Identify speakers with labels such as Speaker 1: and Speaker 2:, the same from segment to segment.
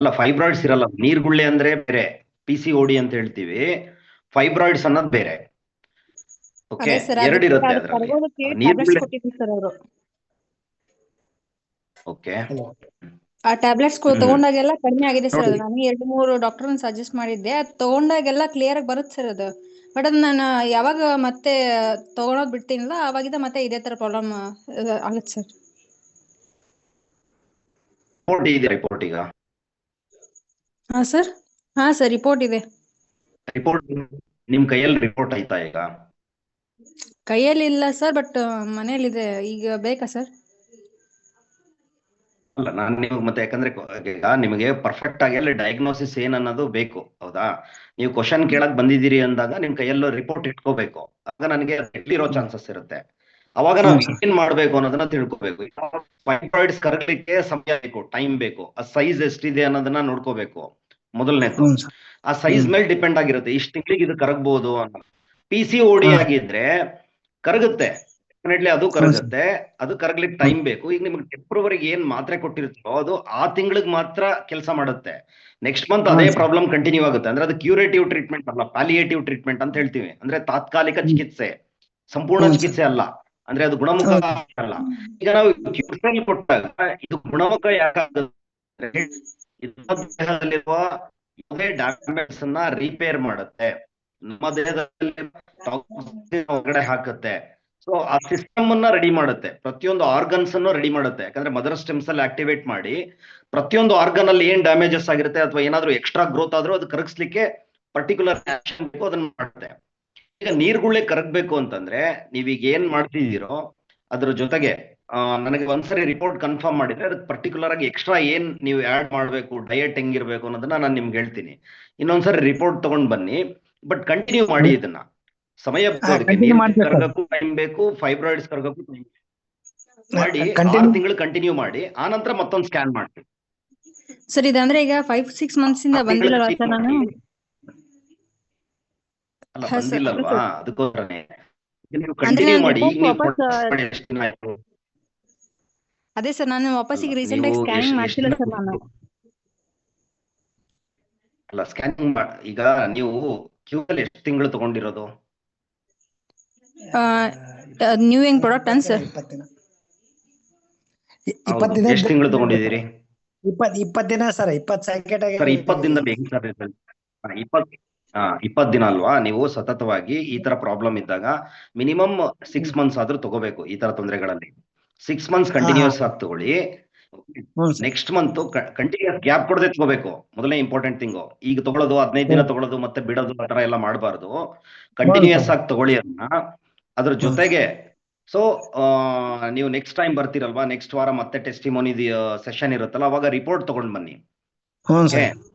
Speaker 1: ಅಲ್ಲ, ಫೈಬ್ರಾಯ್ಡ್ಸ್ ಇರಲ್ಲ. ನೀರ್ಗುಳ್ಳೆ ಅಂದ್ರೆ ಬೇರೆ, PCOD ಅಂತ ಹೇಳ್ತೀವಿ. ಫೈಬ್ರಾಯ್ಡ್ಸ್ ಅನ್ನೋದು ಬೇರೆ. ಓಕೆ,
Speaker 2: ಅದೇ ಸರ್,
Speaker 1: ಎರಡು
Speaker 2: ಅದಕ್ಕೆ
Speaker 1: ಇರುತ್ತೆ
Speaker 2: ಅದು
Speaker 1: ಅದರಲ್ಲಿ.
Speaker 2: ಕರಗೋದಕ್ಕೆ ಟ್ಯಾಬ್ಲೆಟ್ಸ್
Speaker 1: ನೀರ್ಗುಳ್ಳೆ.
Speaker 2: ಕೊಟ್ಟಿದ್ರು ಸರ್ ಅವರು.
Speaker 1: ಓಕೆ.
Speaker 2: ಆ ಟ್ಯಾಬ್ಲೆಟ್ಸ್ ತಗೊಂಡಾಗೆಲ್ಲ ಕಡಿಮೆ ಆಗಿದೆ ಸರ್.
Speaker 1: ನೋಡಿ,
Speaker 2: ಅದು ನಾನು 2-3 ಡಾಕ್ಟರ್ ಸಜೆಸ್ಟ್ ಮಾಡಿದ್ದೆ. ಅದು ತಗೊಂಡಾಗೆಲ್ಲ ಕ್ಲಿಯರ್ ಆಗಿ ಬರುತ್ತೆ ಸರ್ ಅದು. ಬಟ್ ಅದು ನಾನು ಯಾವಾಗ ಮತ್ತೆ ತಗೊಳೋದ್ ಬಿಡ್ತೀನಲ್ಲ, ಅವಾಗಿಂದ ಮತ್ತೆ ಇದೇ ತರ ಪ್ರಾಬ್ಲಮ್ ಆಗುತ್ತೆ ಸರ್.
Speaker 1: ರಿಪೋರ್ಟ್ ಇದೆ, ರಿಪೋರ್ಟ್ ಈಗ.
Speaker 2: ಹಾ ಸರ್ ರಿಪೋರ್ಟ್ ಇದೆ.
Speaker 1: ರಿಪೋರ್ಟ್ ನಿಮ್ ಕೈಯಲ್ಲಿ ರಿಪೋರ್ಟ್ ಆಯ್ತಾ ಈಗ?
Speaker 2: ಕೈಯಲ್ಲಿ ಇಲ್ಲ ಸರ್, ಬಟ್ ಮನೇಲಿದೆ. ಈಗ ಬೇಕಾ ಸರ್?
Speaker 1: ಅಲ್ಲ, ನಾನು ನೀವು ಮತ್ತೆ ಯಾಕಂದ್ರೆ ಈಗ ನಿಮಗೆ ಪರ್ಫೆಕ್ಟ್ ಆಗಿ ಅಲ್ಲಿ ಡಯಾಗ್ನೋಸಿಸ್ ಏನ್ ಅನ್ನೋದು ಬೇಕು, ಹೌದಾ? ನೀವು ಕ್ವಶನ್ ಕೇಳಕ್ ಬಂದಿದ್ದೀರಿ ಅಂದಾಗ ನಿಮ್ ಕೈಯಲ್ಲೂ ರಿಪೋರ್ಟ್ ಇಟ್ಕೋಬೇಕು. ಆಗ ನನಗೆ ಇರೋ ಚಾನ್ಸಸ್ ಇರುತ್ತೆ. ಅವಾಗ ನಾವು ಏನ್ ಮಾಡ್ಬೇಕು ಅನ್ನೋದನ್ನ ತಿಳ್ಕೊಬೇಕು. ಫೈಬ್ರಾಯ್ಡ್ಸ್ ಕರಗಲಿಕ್ಕೆ ಸಮಯ ಬೇಕು, ಟೈಮ್ ಬೇಕು. ಆ ಸೈಜ್ ಎಷ್ಟಿದೆ ಅನ್ನೋದನ್ನ ನೋಡ್ಕೋಬೇಕು ಮೊದಲನೇದು. ಆ ಸೈಜ್ ಮೇಲೆ ಡಿಪೆಂಡ್ ಆಗಿರುತ್ತೆ, ಇಷ್ಟು ತಿಂಗಳಿಗೆ ಇದು ಕರಗಬಹುದು ಅನ್ನೋ. PCOD ಆಗಿದ್ರೆ ಕರಗುತ್ತೆ, ಡೆಫಿನೆಟ್ಲಿ ಅದು ಕರಗುತ್ತೆ. ಅದು ಕರಗ್ಲಿಕ್ಕೆ ಟೈಮ್ ಬೇಕು. ಈಗ ನಿಮ್ಗೆ ಫೆಬ್ರವರಿಗೆ ಏನ್ ಮಾತ್ರೆ ಕೊಟ್ಟಿರ್ತೀರೋ ಅದು ಆ ತಿಂಗಳಿಗೆ ಮಾತ್ರ ಕೆಲಸ ಮಾಡುತ್ತೆ. ನೆಕ್ಸ್ಟ್ ಮಂತ್ ಅದೇ ಪ್ರಾಬ್ಲಮ್ ಕಂಟಿನ್ಯೂ ಆಗುತ್ತೆ. ಅಂದ್ರೆ ಅದು ಕ್ಯೂರೇಟಿವ್ ಟ್ರೀಟ್ಮೆಂಟ್ ಅಲ್ಲ, ಪ್ಯಾಲಿಯೇಟಿವ್ ಟ್ರೀಟ್ಮೆಂಟ್ ಅಂತ ಹೇಳ್ತೀವಿ. ಅಂದ್ರೆ ತಾತ್ಕಾಲಿಕ ಚಿಕಿತ್ಸೆ, ಸಂಪೂರ್ಣ ಚಿಕಿತ್ಸೆ ಅಲ್ಲ. ಅಂದ್ರೆ ಅದು ಗುಣಮುಖ ಅಲ್ಲ. ಈಗ ನಾವು ಕ್ಯೂರ್ಸಲ್ ಕೊಟ್ಟಾಗ ಇದು ಗುಣಮುಖ ಯಾಕಾಗುತ್ತೆ? ದೇಹದಲ್ಲಿರುವ ಯಾವುದೇ ಡ್ಯಾಮೇಜ್ ಅನ್ನ ರಿಪೇರ್ ಮಾಡುತ್ತೆ, ನಮ್ಮ ದೇಹದಲ್ಲಿ ಹೊರಗಡೆ ಹಾಕುತ್ತೆ. ಸೊ ಆ ಸಿಸ್ಟಮ್ ಅನ್ನ ರೆಡಿ ಮಾಡುತ್ತೆ, ಪ್ರತಿಯೊಂದು ಆರ್ಗನ್ಸ್ ಅನ್ನು ರೆಡಿ ಮಾಡುತ್ತೆ. ಯಾಕಂದ್ರೆ ಮದರ್ ಸ್ಟೆಮ್ಸ್ ಅಲ್ಲಿ ಆಕ್ಟಿವೇಟ್ ಮಾಡಿ ಪ್ರತಿಯೊಂದು ಆರ್ಗನ್ ಅಲ್ಲಿ ಏನ್ ಡ್ಯಾಮೇಜಸ್ ಆಗಿರುತ್ತೆ ಅಥವಾ ಏನಾದ್ರೂ ಎಕ್ಸ್ಟ್ರಾ ಗ್ರೋತ್ ಆದ್ರೂ ಅದು ಕರಗಿಸ್ಲಿಕ್ಕೆ ಪರ್ಟಿಕ್ಯುಲರ್ ಆಕ್ಷನ್ ಬೇಕು, ಅದನ್ನ ಮಾಡುತ್ತೆ. ಈಗ ನೀರ್ಗುಳ್ಳೆ ಕರಗ್ಬೇಕು ಅಂತಂದ್ರೆ ನೀವೀಗ ಏನ್ ಮಾಡ್ತಿದ್ದೀರೋ ಅದ್ರ ಜೊತೆಗೆ ನನಗೆ ಒಂದ್ಸರಿ ರಿಪೋರ್ಟ್ ಕನ್ಫರ್ಮ್ ಮಾಡಿದ್ರೆ ಅದಕ್ಕೆ ಪರ್ಟಿಕ್ಯುಲರ್ ಆಗಿ ಎಕ್ಸ್ಟ್ರಾ ಏನ್ ನೀವು ಆಡ್ ಮಾಡ್ಬೇಕು, ಡಯಟ್ ಹೆಂಗಿರ್ಬೇಕು ಅನ್ನೋದನ್ನ ನಾನು ನಿಮ್ಗೆ ಹೇಳ್ತೀನಿ. ಇನ್ನೊಂದ್ಸರಿ ರಿಪೋರ್ಟ್ ತಗೊಂಡ್ ಬನ್ನಿ. ಬಟ್ ಕಂಟಿನ್ಯೂ ಮಾಡಿ ಇದನ್ನ. ಸಮಯ ಅದಕ್ಕೆ ನೀರ್ ಕರಗಕ್ಕೂ ಟೈಮ್ ಬೇಕು, ಫೈಬ್ರಾಯ್ಡ್ಸ್ ಕರಗಕ್ಕೂ ಟೈಮ್ ಮಾಡಿ. 6 ತಿಂಗಳು ಕಂಟಿನ್ಯೂ ಮಾಡಿ, ಆನಂತರ ಮತ್ತೊಂದು ಸ್ಕ್ಯಾನ್ ಮಾಡಿ
Speaker 2: ಸರ್. ಇದಂದ್ರೆ ಈಗ 5-6 ಮಂತ್ಸ್ ಇಂದ ಬಂದಿಲ್ಲ ಸರ್ ನಾನು.
Speaker 1: ಅಲ್ಲ, ಬಂದಿಲ್ಲಲ್ವಾ? ಅದಕ್ಕೋಸ್ಕರನೇ ನೀವು
Speaker 2: ಅಂದ್ರೆ
Speaker 1: ಕಂಟಿನ್ಯೂ
Speaker 2: ನಾನು
Speaker 1: ಮಾಡಿ. ಈಗ ನೀವು
Speaker 2: ವಾಪಸ್ ಅದೇ ಸರ್, ನಾನು ವಾಪಸ್ ಈಗ ರೀಸೆಂಟ್ ಆಗಿ ಸ್ಕ್ಯಾನಿಂಗ್ ಮಾಡ್ತಿಲ್ಲ ಸರ್ ನಾನು.
Speaker 1: ಅಲ್ಲ, ಸ್ಕ್ಯಾನಿಂಗ್ ಈಗ ನೀವು ಕ್ಯೂ ಅಲ್ಲಿ ಎಷ್ಟು ತಿಂಗಳು ತಗೊಂಡಿರೋದು?
Speaker 2: ನ್ಯೂ ಇಂಗ್ ಪ್ರಾಡಕ್ಟ್ ಅನ್ ಸರ್?
Speaker 3: 20 ದಿನ.
Speaker 1: ಎಷ್ಟು ತಿಂಗಳು ತಗೊಂಡಿದ್ದೀರಿ?
Speaker 3: 20 ದಿನ ಸರ್. 20 ಸ್ಯಾಕೆಟ್
Speaker 1: ಸರ್ 20 ದಿನದಲ್ಲಿ ಹೆಂಗ್ ಸರ್? 20 ದಿನ ಅಲ್ವಾ? ನೀವು ಸತತವಾಗಿ ಈ ತರ ಪ್ರಾಬ್ಲಮ್ ಇದ್ದಾಗ ಮಿನಿಮಮ್ 6 ಮಂತ್ಸ್ ಆದ್ರೂ ತಗೋಬೇಕು. ಈ ತರ ತೊಂದರೆಗಳಲ್ಲಿ 6 ಮಂತ್ಸ್ ಕಂಟಿನ್ಯೂಸ್ ಆಗಿ ತಗೊಳ್ಳಿ. ನೆಕ್ಸ್ಟ್ ಮಂತ್ ಕಂಟಿನ್ಯೂಸ್ ಗ್ಯಾಪ್ ಕೊಡದೆ ತಗೋಬೇಕು. ಮೊದಲನೇ ಇಂಪಾರ್ಟೆಂಟ್ ಥಿಂಗ್. ಈಗ ತಗೊಳ್ಳೋದು 15 ದಿನ ತಗೊಳ್ಳೋದು ಮತ್ತೆ ಬಿಡೋದು ಆ ತರ ಎಲ್ಲ ಮಾಡಬಾರ್ದು. ಕಂಟಿನ್ಯೂಸ್ ಆಗಿ ತಗೊಳ್ಳಿ ಅದನ್ನ. ಅದ್ರ ಜೊತೆಗೆ ನೀವು ನೆಕ್ಸ್ಟ್ ಟೈಮ್ ಬರ್ತೀರಲ್ವಾ, ನೆಕ್ಸ್ಟ್ ವಾರ ಮತ್ತೆ ಟೆಸ್ಟಿಮೋನಿ ಸೆಷನ್ ಇರುತ್ತಲ್ಲ, ಅವಾಗ ರಿಪೋರ್ಟ್ ತಗೊಂಡ್ ಬನ್ನಿ.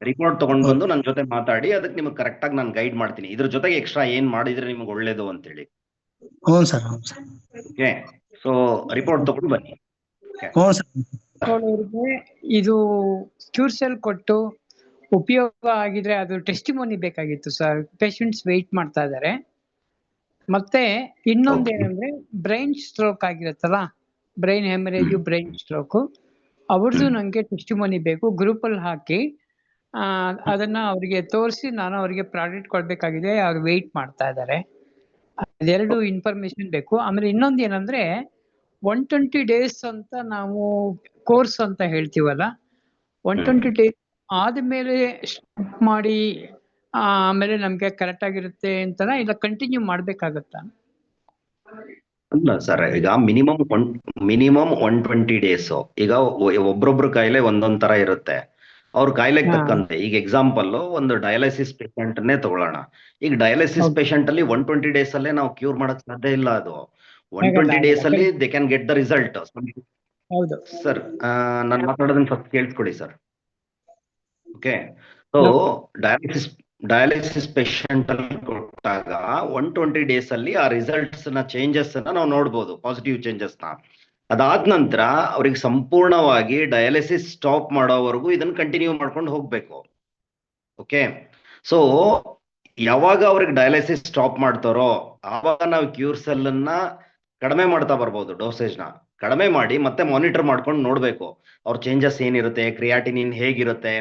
Speaker 1: ರಿಪೋರ್ಟ್ ತಗೊಂಡ್ ಬಂದು ನನ್ನ ಜೊತೆ ಮಾತಾಡಿ, ಅದಕ್ಕೆ ನಿಮ್ಗೆ ಕರೆಕ್ಟ್ ಆಗಿ ನಾನು ಗೈಡ್ ಮಾಡ್ತೀನಿ. ಇದ್ರ ಜೊತೆಗೆ ಎಕ್ಸ್ಟ್ರಾ ಏನ್ ಮಾಡಿದ್ರೆ ನಿಮ್ಗೆ ಒಳ್ಳೇದು ಅಂತೇಳಿ. ಓಕೆ, ಸೊ ರಿಪೋರ್ಟ್ ತಗೊಂಡು ಬನ್ನಿ.
Speaker 4: ಇದು ಕ್ಯೂರ್ಸೆಲ್ ಕೊಟ್ಟು ಉಪಯೋಗ ಆಗಿದ್ರೆ ಅದು ಟೆಸ್ಟಿಮೋನಿ ಬೇಕಾಗಿತ್ತು ಸರ್. ಪೇಷಂಟ್ಸ್ ವೆಯ್ಟ್ ಮಾಡ್ತಾ ಇದ್ದಾರೆ. ಮತ್ತೆ ಇನ್ನೊಂದೇನಂದ್ರೆ ಬ್ರೈನ್ ಸ್ಟ್ರೋಕ್ ಆಗಿರುತ್ತಲ್ಲ, ಬ್ರೈನ್ ಹೆಮರೇಜ್, ಬ್ರೈನ್ ಸ್ಟ್ರೋಕ್, ಅವ್ರದ್ದು ನಂಗೆ ಟೆಸ್ಟಿಮೋನಿ ಬೇಕು. ಗ್ರೂಪ್ ಅಲ್ಲಿ ಹಾಕಿ ಅದನ್ನ ಅವರಿಗೆ ತೋರಿಸಿ ನಾನು ಅವರಿಗೆ ಪ್ರಾಡಕ್ಟ್ ಕೊಡ್ಬೇಕಾಗಿದೆ. ಅವ್ರು ವೆಯ್ಟ್ ಮಾಡ್ತಾ ಇದ್ದಾರೆ. ಅದೆರಡು ಇನ್ಫಾರ್ಮೇಶನ್ ಬೇಕು. ಆಮೇಲೆ ಇನ್ನೊಂದು ಏನಂದ್ರೆ 120 ಡೇಸ್ ಅಂತ ನಾವು ಕೋರ್ಸ್ ಅಂತ ಹೇಳ್ತೀವಲ್ಲ, 120 ಡೇಸ್ ಆದ್ಮೇಲೆ ಸ್ಟಾಪ್ ಮಾಡಿ ಆಮೇಲೆ ನಮ್ಗೆ ಕರೆಕ್ಟ್ ಆಗಿರುತ್ತೆ ಅಂತನಾ, ಇಲ್ಲ ಕಂಟಿನ್ಯೂ ಮಾಡ್ಬೇಕಾಗತ್ತಾ?
Speaker 1: ಅಲ್ಲ ಸರ್, ಈಗ ಮಿನಿಮಮ್ 120 ಡೇಸ್. ಈಗ ಒಬ್ರೊಬ್ರು ಕಾಯಿಲೆ ಒಂದೊಂದ್ ತರ ಇರುತ್ತೆ. ಅವ್ರ ಕಾಯಿಲೆಗೆ ತಕ್ಕಂತೆ. ಈಗ ಎಕ್ಸಾಂಪಲ್ ಒಂದು ಡಯಾಲಿಸಿಸ್ ಪೇಷಂಟ್ ನೇ ತಗೊಳ್ಳೋಣ. ಈಗ ಡಯಾಲಿಸಿಸ್ ಪೇಷಂಟ್ ಅಲ್ಲಿ 120 ಡೇಸ್ ಅಲ್ಲೇ ನಾವು ಕ್ಯೂರ್ ಮಾಡಕ್ ಸಾಧ್ಯ ಇಲ್ಲ. ಅದು 120 ಡೇಸ್ ಅಲ್ಲಿ they can get the result. Sir, ನಾನು ಮಾತಾಡೋದನ್ನ ಫಸ್ಟ್ ಕೇಳಿಸ್ಕೊಳ್ಳಿ sir. Okay, so dialysis patient ಅಲ್ಲಿ ಕೊಟ್ಟಾಗ 120 ಡೇಸ್ ಅಲ್ಲಿ ಆ ರಿಸಲ್ಟ್ಸ್ ನ ಚೇಂಜಸ್ ನಾವು ನೋಡ್ಬೋದು, ಪಾಸಿಟಿವ್ ಚೇಂಜಸ್ ನ. ಅದಾದ ನಂತರ ಅವ್ರಿಗೆ ಸಂಪೂರ್ಣವಾಗಿ ಡಯಾಲಿಸಿಸ್ ಸ್ಟಾಪ್ ಮಾಡೋವರೆಗೂ ಇದನ್ನ ಕಂಟಿನ್ಯೂ ಮಾಡ್ಕೊಂಡು ಹೋಗ್ಬೇಕು. ಓಕೆ, ಸೊ ಯಾವಾಗ ಅವ್ರಿಗೆ ಡಯಾಲಿಸಿಸ್ ಸ್ಟಾಪ್ ಮಾಡ್ತಾರೋ ಆವಾಗ ನಾವು ಕ್ಯೂರ್ಸೆಲ್ ಅನ್ನ ಕಡಿಮೆ ಮಾಡ್ತಾ ಬರ್ಬೋದು. ಡೋಸೇಜ್ ನ ಕಡಿಮೆ ಮಾಡಿ ಮತ್ತೆ ಮಾನಿಟರ್ ಮಾಡ್ಕೊಂಡು ನೋಡ್ಬೇಕು ಅವ್ರ ಚೇಂಜಸ್ ಏನಿರುತ್ತೆ, ಕ್ರಿಯಾಟಿನಿನ್ ಹೇಗಿರುತ್ತೆ,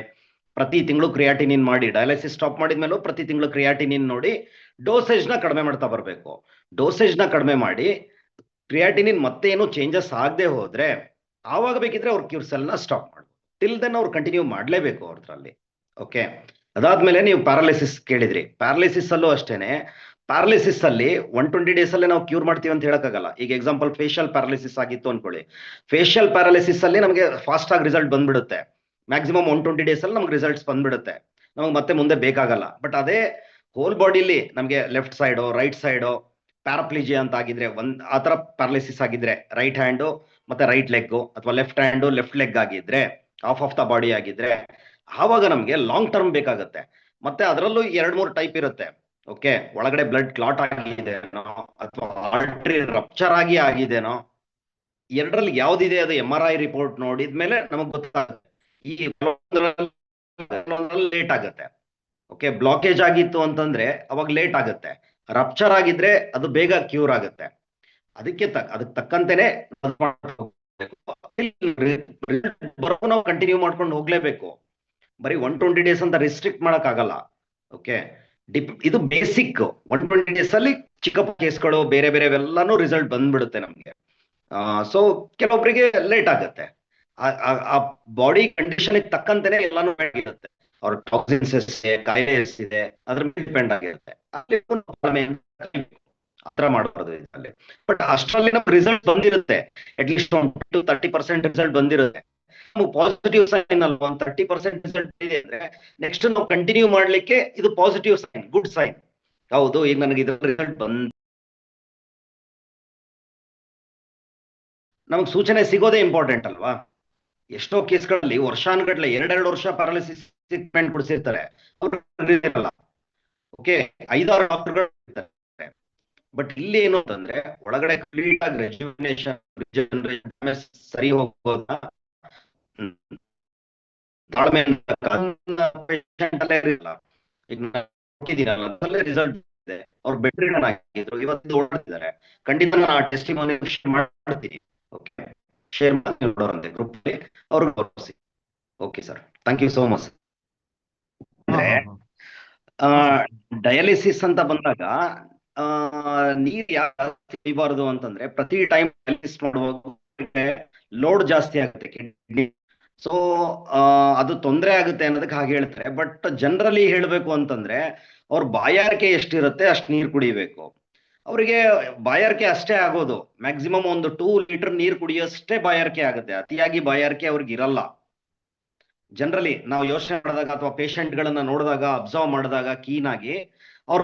Speaker 1: ಪ್ರತಿ ತಿಂಗಳು ಕ್ರಿಯಾಟಿನಿನ್ ಮಾಡಿ, ಡಯಾಲಿಸಿಸ್ ಸ್ಟಾಪ್ ಮಾಡಿದ್ಮೇಲೂ ಪ್ರತಿ ತಿಂಗಳು ಕ್ರಿಯಾಟಿನಿನ್ ನೋಡಿ ಡೋಸೇಜ್ನ ಕಡಿಮೆ ಮಾಡ್ತಾ ಬರಬೇಕು. ಡೋಸೇಜ್ನ ಕಡಿಮೆ ಮಾಡಿ ಕ್ರಿಯಾಟಿನಿನ್ ಮತ್ತೆ ಏನು ಚೇಂಜಸ್ ಆಗದೆ ಹೋದ್ರೆ ಆವಾಗ ಬೇಕಿದ್ರೆ ಅವ್ರು ಕ್ಯೂರ್ಸೆಲ್ನ ಸ್ಟಾಪ್ ಮಾಡ್ಬೋದು. ಟಿಲ್ ದೆನ್ ಅವ್ರು ಕಂಟಿನ್ಯೂ ಮಾಡಲೇಬೇಕು ಅವ್ರದ್ರಲ್ಲಿ. ಓಕೆ, ಅದಾದ್ಮೇಲೆ ನೀವು ಪ್ಯಾರಾಲಿಸಿಸ್ ಕೇಳಿದ್ರಿ. ಪ್ಯಾರಾಲಿಸಿಸ್ ಅಲ್ಲೂ ಅಷ್ಟೇನೆ, ಪ್ಯಾರಾಲಿಸಿಸ್ ಅಲ್ಲಿ 120 days ಅಲ್ಲೇ ನಾವು ಕ್ಯೂರ್ ಮಾಡ್ತೀವಿ ಅಂತ ಹೇಳಕ್ಕಾಗಲ್ಲ. ಈಗ ಎಕ್ಸಾಂಪಲ್ ಫೇಶಿಯಲ್ ಪ್ಯಾರಾಲಿಸಿಸ್ ಆಗಿತ್ತು ಅನ್ಕೊಳ್ಳಿ. ಫೇಶಿಯಲ್ ಪ್ಯಾರಾಲಿಸಿಸ್ ಅಲ್ಲಿ ನಮಗೆ ಫಾಸ್ಟ್ ಆಗಿ ರಿಸಲ್ಟ್ ಬಂದ್ಬಿಡುತ್ತೆ. ಮ್ಯಾಕ್ಸಿಮಮ್ 120 days ಅಲ್ಲಿ ನಮ್ಗೆ ರಿಸಲ್ಟ್ಸ್ ಬಂದ್ಬಿಡುತ್ತೆ, ನಮಗೆ ಮತ್ತೆ ಮುಂದೆ ಬೇಕಾಗಲ್ಲ. ಬಟ್ ಅದೇ ಹೋಲ್ ಬಾಡಿಲಿ ನಮಗೆ ಲೆಫ್ಟ್ ಸೈಡೋ ರೈಟ್ ಸೈಡೋ ಪ್ಯಾರಾಪ್ಲಿಜಿಯಾ ಅಂತ ಆಗಿದ್ರೆ, ಆ ತರ ಪ್ಯಾರಾಲಿಸಿಸ್ ಆಗಿದ್ರೆ, ರೈಟ್ ಹ್ಯಾಂಡು ಮತ್ತೆ ರೈಟ್ ಲೆಗ್ ಅಥವಾ ಲೆಫ್ಟ್ ಹ್ಯಾಂಡು ಲೆಫ್ಟ್ ಲೆಗ್ ಆಗಿದ್ರೆ, ಆಫ್ ದ ಬಾಡಿ ಆಗಿದ್ರೆ, ಆವಾಗ ನಮ್ಗೆ ಲಾಂಗ್ ಟರ್ಮ್ ಬೇಕಾಗತ್ತೆ. ಮತ್ತೆ ಅದರಲ್ಲೂ 2-3 ಟೈಪ್ ಇರುತ್ತೆ. ಓಕೆ, ಒಳಗಡೆ ಬ್ಲಡ್ ಕ್ಲಾಟ್ ಆಗಿದೆನೋ ಅಥವಾ ಆರ್ಟರಿ ರಪ್ಚರ್ ಆಗಿದೆನೋ, ಎರಡರಲ್ಲಿ ಯಾವ್ದಿದೆ ಅದು MRI ರಿಪೋರ್ಟ್ ನೋಡಿದ್ಮೇಲೆ ನಮಗ್ ಗೊತ್ತಾಗುತ್ತೆ. ಈ ಲೇಟ್ ಆಗುತ್ತೆ. ಓಕೆ, ಬ್ಲಾಕೇಜ್ ಆಗಿತ್ತು ಅಂತಂದ್ರೆ ಅವಾಗ ಲೇಟ್ ಆಗುತ್ತೆ. ರಪ್ಚರ್ ಆಗಿದ್ರೆ ಅದು ಬೇಗ ಕ್ಯೂರ್ ಆಗುತ್ತೆ. ಅದಕ್ಕೆ ತಕ್ಕಂತೆನೆ ನಾವು ಕಂಟಿನ್ಯೂ ಮಾಡ್ಕೊಂಡು ಹೋಗ್ಲೇಬೇಕು. ಬರೀ 120 days ಅಂತ ರಿಸ್ಟ್ರಿಕ್ಟ್ ಮಾಡಕ್ ಆಗಲ್ಲ. ಓಕೆ, ಇದು ಬೇಸಿಕ್. 120 days ಅಲ್ಲಿ ಚಿಕ್ಕ ಕೇಸ್ಗಳು ಬೇರೆ ಬೇರೆವೆಲ್ಲಾನು ರಿಸಲ್ಟ್ ಬಂದ್ಬಿಡುತ್ತೆ ನಮ್ಗೆ. ಸೊ ಕೆಲವೊಬ್ಬರಿಗೆ ಲೇಟ್ ಆಗುತ್ತೆ. ಆ ಬಾಡಿ ಕಂಡೀಷನ್ ತಕ್ಕಂತೆನೆ ಎಲ್ಲಾನು ಇರುತ್ತೆ. ಅವ್ರ ಟಾಕ್ಸಿನ್ಸ್ ಎಷ್ಟಿದೆ, ಕಾಯಿಲೆ ಎಷ್ಟಿದೆ, ಅದ್ರ ಮೇಲೆ ಡಿಪೆಂಡ್ ಆಗಿರುತ್ತೆ. ಆತರ ಮಾಡಬಾರ್ದು ಇದರಲ್ಲಿ. ಬಟ್ ಅಷ್ಟರಲ್ಲಿ ನಮ್ಗೆ ರಿಸಲ್ಟ್ ಬಂದಿರುತ್ತೆ. ಅಟ್ಲೀಸ್ಟ್ 20-30% ರಿಸಲ್ಟ್ ಬಂದಿರುತ್ತೆ. ಪಾಸಿಟಿವ್ ಸೈನ್ ಅಲ್ವಾ, 30% ರಿಸಲ್ಟ್ ಇದೆ ಅಂದ್ರೆ ನೆಕ್ಸ್ಟ್ ನಾವು ಕಂಟಿನ್ಯೂ ಮಾಡ್ಲಿಕ್ಕೆ ಇದು ಪಾಸಿಟಿವ್ ಸೈನ್, ಗುಡ್ ಸೈನ್. ಹೌದು, ಈಗ ನನಗೆ ಇದ್ರ ರಿಸಲ್ಟ್ ನಮ್ಗೆ ಸೂಚನೆ ಸಿಗೋದೇ ಇಂಪಾರ್ಟೆಂಟ್ ಅಲ್ವಾ. ಎಷ್ಟೋ ಕೇಸ್ಗಳಲ್ಲಿ ವರ್ಷಾನುಗಟ್ಲೆ 2 ವರ್ಷ ಪ್ಯಾರಾಲಿಸಿಸ್ ಟ್ರೀಟ್ಮೆಂಟ್ ಕೊಡಿಸಿರ್ತಾರೆ. ಓಕೆ, 5-6 ಡಾಕ್ಟರ್ಗಳು ಇರ್ತಾರೆ. ಬಟ್ ಇಲ್ಲಿ ಏನು ಅಂತಂದ್ರೆ ಒಳಗಡೆ ಕಂಪ್ಲೀಟ್ ಆಗಿ ರೆಜ್ಯುನೇಷನ್ ಸರಿ ಹೋಗೋದ ತಾಳ್ಮೆ ರಿಸಲ್ಟ್ ಇದೆ. ಅವ್ರು ಬೆಡ್ ರಿಡನ್ ಆಗಿದ್ರು, ಇವತ್ತು ಓಡ್ತಿದ್ದಾರೆ. ಖಂಡಿತ ನಾನು ಆ ಟೆಸ್ಟಿಮೋನಿ ಮಾಡ್ತೀನಿ. ಓಕೆ, ಶೇರ್ ಮಾಡಿ ನೋಡೋರಂತೆ ಗ್ರೂಪ್ ಅಲ್ಲಿ ಅವ್ರಿಗೆ ತೋರಿಸಿ. Okay sir, thank you so much. ಅಂದ್ರೆ ಡಯಾಲಿಸಿಸ್ ಅಂತ ಬಂದಾಗ ನೀರ್ ಯಾರು ಅಂತಂದ್ರೆ ಪ್ರತಿ ಟೈಮ್ ಡಯಾಲಿಸಿಸ್ ಮಾಡುವಾಗ ಲೋಡ್ ಜಾಸ್ತಿ ಆಗುತ್ತೆ ಕಿಡ್ನಿ. ಸೊ ಅದು ತೊಂದರೆ ಆಗುತ್ತೆ ಅನ್ನೋದಕ್ಕೆ ಹಾಗೆ ಹೇಳ್ತಾರೆ. ಬಟ್ ಜನರಲಿ ಹೇಳ್ಬೇಕು ಅಂತಂದ್ರೆ ಅವ್ರ ಬಾಯಾರಿಕೆ ಎಷ್ಟಿರುತ್ತೆ ಅಷ್ಟು ನೀರು ಕುಡಿಬೇಕು. ಅವರಿಗೆ ಬಾಯಾರಿಕೆ ಅಷ್ಟೇ ಆಗೋದು. ಮ್ಯಾಕ್ಸಿಮಮ್ ಒಂದು 2 ಲೀಟರ್ ನೀರು ಕುಡಿಯೋಷ್ಟೇ ಬಾಯಾರಿಕೆ ಆಗುತ್ತೆ. ಅತಿಯಾಗಿ ಬಾಯಾರಿಕೆ ಅವ್ರಿಗೆ ಇರಲ್ಲ. ಜನರಲಿ ನಾವು ಯೋಚನೆ ಮಾಡಿದಾಗ ಅಥವಾ ಪೇಷಂಟ್ ಗಳನ್ನ ನೋಡಿದಾಗ, ಅಬ್ಸರ್ವ್ ಮಾಡಿದಾಗ ಕೀನ್ ಆಗಿ ಅವ್ರ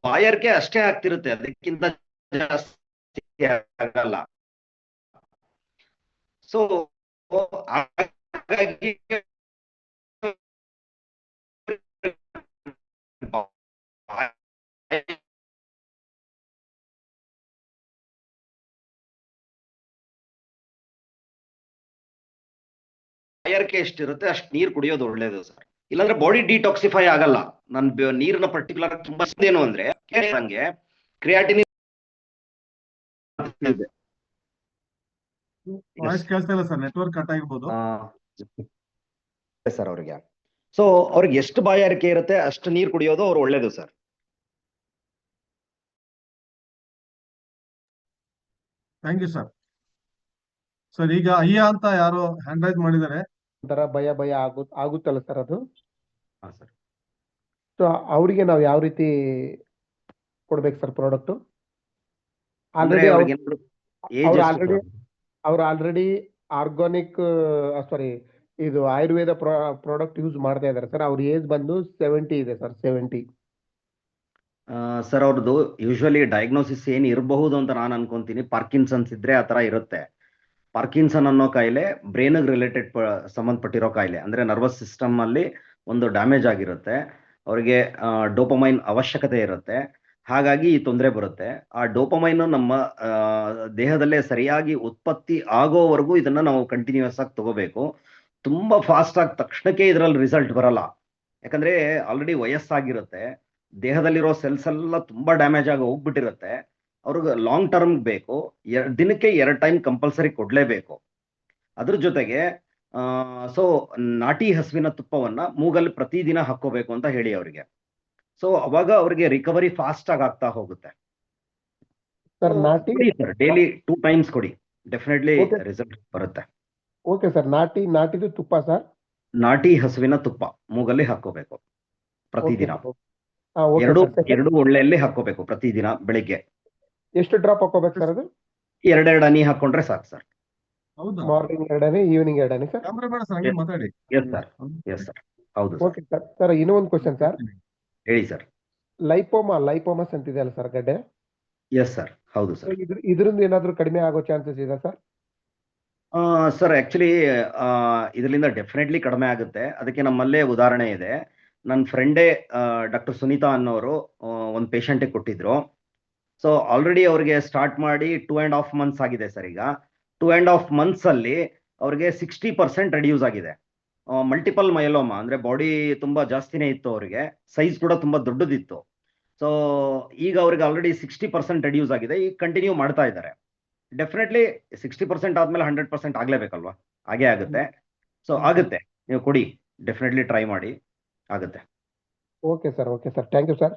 Speaker 1: ಬಾಯಾರಿಕೆ ಅಷ್ಟೇ ಆಗ್ತಿರುತ್ತೆ, ಅದಕ್ಕಿಂತ ಜಾಸ್ತಿ ಆಗಲ್ಲ. ಸೊ ಹಾಗಾಗಿ ಬಾಯಾರಿಕೆ ಎಷ್ಟಿರುತ್ತೆ ಅಷ್ಟು ನೀರು ಕುಡಿಯೋದು ಒಳ್ಳೇದು ಸರ್. ಇಲ್ಲಾಂದ್ರೆ ಬಾಡಿ ಡಿಟಾಕ್ಸಿಫೈ ಆಗಲ್ಲ. ನನ್ ನೀರನ್ನ ಪರ್ಟಿಕ್ಯುಲರ್ ತುಂಬಾ ಏನು ಅಂದ್ರೆ ನಂಗೆ ಕ್ರಿಯಾಟಿನಿನ್
Speaker 5: ವಾಯ್ಸ್ ಕೇಳ್ತಾ ಇಲ್ಲ ಸರ್, ನೆಟ್ವರ್ಕ್ ಕಟ್ ಆಗಿರ್ಬೋದು
Speaker 1: ಸರ್ ಅವ್ರಿಗೆ. ಸೊ ಅವ್ರಿಗೆ ಎಷ್ಟು ಬಾಯಾರಿಕೆ ಇರುತ್ತೆ ಅಷ್ಟು ನೀರು ಕುಡಿಯೋದು ಅವ್ರು ಒಳ್ಳೇದು sir.
Speaker 5: Thank you sir. Sir ಈಗ ಅಯ್ಯ ಅಂತ ಯಾರೋ ಹ್ಯಾಂಡ್ ರೈಸ್ ಮಾಡಿದ್ದಾರೆ.
Speaker 6: ಒಂಥರ ಭಯ ಆಗುತ್ತಲ್ಲ ಸರ್ ಅದು.
Speaker 1: ಸರ್,
Speaker 6: ಸೊ ಅವರಿಗೆ ನಾವು ಯಾವ ರೀತಿ ಕೊಡ್ಬೇಕು ಸರ್ ಪ್ರಾಡಕ್ಟ್? ಅವ್ರು ಆಲ್ರೆಡಿ ಆರ್ಗಾನಿಕ್ ಸಾರಿ ಇದು ಆಯುರ್ವೇದ ಪ್ರಾಡಕ್ಟ್ ಯೂಸ್ ಮಾಡ್ತಾ ಇದಾರೆ ಸರ್. ಅವ್ರ ಏಜ್ ಬಂದು 70 ಇದೆ ಸರ್, 70.
Speaker 1: ಸರ್ ಅವ್ರದ್ದು ಯೂಶುವಲಿ ಡಯಾಗ್ನೋಸಿಸ್ ಏನ್ ಇರಬಹುದು ಅಂತ ನಾನು ಅನ್ಕೊಂತೀನಿ. ಪಾರ್ಕಿನ್ಸನ್ಸ್ ಇದ್ರೆ ಆ ತರ ಇರುತ್ತೆ. ಪಾರ್ಕಿನ್ಸನ್ ಅನ್ನೋ ಕಾಯಿಲೆ ಬ್ರೈನ್ ರಿಲೇಟೆಡ್ ಸಂಬಂಧಪಟ್ಟಿರೋ ಕಾಯಿಲೆ. ಅಂದ್ರೆ ನರ್ವಸ್ ಸಿಸ್ಟಮ್ ಅಲ್ಲಿ ಒಂದು ಡ್ಯಾಮೇಜ್ ಆಗಿರುತ್ತೆ. ಅವರಿಗೆ ಡೋಪಮೈನ್ ಅವಶ್ಯಕತೆ ಇರುತ್ತೆ. ಹಾಗಾಗಿ ಈ ತೊಂದರೆ ಬರುತ್ತೆ. ಆ ಡೋಪಮೈನ್ ನಮ್ಮ ದೇಹದಲ್ಲೇ ಸರಿಯಾಗಿ ಉತ್ಪತ್ತಿ ಆಗೋವರೆಗೂ ಇದನ್ನ ನಾವು ಕಂಟಿನ್ಯೂಸ್ ಆಗಿ ತಗೋಬೇಕು. ತುಂಬಾ ಫಾಸ್ಟ್ ಆಗಿ ತಕ್ಷಣಕ್ಕೆ ಇದರಲ್ಲಿ ರಿಸಲ್ಟ್ ಬರಲ್ಲ. ಯಾಕಂದ್ರೆ ಆಲ್ರೆಡಿ ವಯಸ್ಸಾಗಿರುತ್ತೆ, ದೇಹದಲ್ಲಿರೋ ಸೆಲ್ಸ್ ಎಲ್ಲ ತುಂಬಾ ಡ್ಯಾಮೇಜ್ ಆಗಿ ಹೋಗ್ಬಿಟ್ಟಿರುತ್ತೆ. ಅವ್ರಿಗೆ ಲಾಂಗ್ ಟರ್ಮ್ ಬೇಕು. ದಿನಕ್ಕೆ 2 ಟೈಮ್ ಕಂಪಲ್ಸರಿ ಕೊಡ್ಲೇಬೇಕು. ಅದ್ರ ಜೊತೆಗೆ ಸೊ ನಾಟಿ ಹಸುವಿನ ತುಪ್ಪವನ್ನ ಮೂಗಲ್ಲಿ ಪ್ರತಿದಿನ ಹಾಕೋಬೇಕು ಅಂತ ಹೇಳಿ ಅವರಿಗೆ. ಸೊ ಅವಾಗ ಅವರಿಗೆ ರಿಕವರಿ ಫಾಸ್ಟ್ ಆಗಿ ಆಗ್ತಾ ಹೋಗುತ್ತೆ.
Speaker 6: ಸರ್ ನಾಟಿ
Speaker 1: ಸರ್ ಡೈಲಿ 2 times ಕೊಡಿ, ಡೆಫಿನೆಟ್ಲಿ
Speaker 6: Okay.
Speaker 1: ರಿಸಲ್ಟ್ ಬರುತ್ತೆ.
Speaker 6: ಓಕೆ ಸರ್, ನಾಟಿದು ತುಪ್ಪ ಸರ್.
Speaker 1: ನಾಟಿ ಹಸುವಿನ ತುಪ್ಪ ಮೂಗಲ್ಲಿ ಹಾಕೋಬೇಕು ಪ್ರತಿದಿನ.
Speaker 6: ಓಕೆ
Speaker 1: ಎರಡು ಒಳ್ಳೆಯಲ್ಲಿ ಹಾಕೋಬೇಕು ಪ್ರತಿದಿನ ಬೆಳಿಗ್ಗೆ.
Speaker 6: ಎಷ್ಟು ಡ್ರಾಪ್ ಹಾಕೋಬೇಕು ಸರ್ ಅದು?
Speaker 1: 2 ಹನಿ ಹಾಕೊಂಡ್ರೆ ಸಾಕು ಸರ್.
Speaker 5: ಹೌದಾ?
Speaker 6: ಮಾರ್ನಿಂಗ್ 2 ಹನಿ, ಈವ್ನಿಂಗ್ 2 ಹನಿ ಸರ್.
Speaker 5: ಕ್ಯಾಮ್ರಾ ಬೇಡ ಸರ್, ಹಂಗೆ ಮಾತಾಡಿ.
Speaker 1: ಎಸ್ ಸರ್, ಎಸ್ ಸರ್, ಹೌದು ಸರ್.
Speaker 6: Okay sir. ಸರ್ ಇನ್ನೂ ಒಂದು ಕ್ವಶನ್ ಸರ್.
Speaker 1: ಹೇಳಿ ಸರ್.
Speaker 6: ಲೈಪೋಮಸ್ ಅಂತ ಇದೆಯಲ್ಲ ಸರ್ ಗಡ್ಡೆ,
Speaker 1: ಎಸ್ ಸರ್, ಹೌದು ಸರ್.
Speaker 6: ಇದರಿಂದ ಏನಾದ್ರು ಕಡಿಮೆ ಆಗೋ ಚಾನ್ಸಸ್ ಇದೆ ಸರ್?
Speaker 1: ಸರ್ ಆಕ್ಚುಲಿ ಇದರಿಂದ ಡೆಫಿನೆಟ್ಲಿ ಕಡಿಮೆ ಆಗುತ್ತೆ. ಅದಕ್ಕೆ ನಮ್ಮಲ್ಲೇ ಉದಾಹರಣೆ ಇದೆ. ನನ್ನ ಫ್ರೆಂಡೇ ಡಾಕ್ಟರ್ ಸುನೀತಾ ಅನ್ನೋರು ಒಂದು ಪೇಷಂಟಿಗೆ ಕೊಟ್ಟಿದ್ರು. ಸೊ ಆಲ್ರೆಡಿ ಅವ್ರಿಗೆ ಸ್ಟಾರ್ಟ್ ಮಾಡಿ 2.5 months ಆಗಿದೆ ಸರ್. ಈಗ 2.5 months ಅಲ್ಲಿ ಅವ್ರಿಗೆ 60% ರೆಡ್ಯೂಸ್ ಆಗಿದೆ. ಮಲ್ಟಿಪಲ್ ಮೈಲೋಮಾ ಅಂದ್ರೆ ಬಾಡಿ ತುಂಬಾ ಜಾಸ್ತಿನೇ ಇತ್ತು ಅವ್ರಿಗೆ, ಸೈಜ್ ಕೂಡ ತುಂಬಾ ದೊಡ್ಡದಿತ್ತು. ಸೊ ಈಗ ಅವ್ರಿಗೆ ಆಲ್ರೆಡಿ 60% ರೆಡ್ಯೂಸ್ ಆಗಿದೆ. ಈಗ ಕಂಟಿನ್ಯೂ ಮಾಡ್ತಾ ಇದ್ದಾರೆ. ಡೆಫಿನೆಟ್ಲಿ 60% ಆದ್ಮೇಲೆ 100% ಆಗ್ಲೇಬೇಕಲ್ವಾ? ಹಾಗೆ ಆಗುತ್ತೆ. ಸೊ ಆಗುತ್ತೆ, ನೀವು ಕೊಡಿ, ಡೆಫಿನೆಟ್ಲಿ ಟ್ರೈ ಮಾಡಿ, ಆಗುತ್ತೆ.
Speaker 6: Okay sir, thank you sir.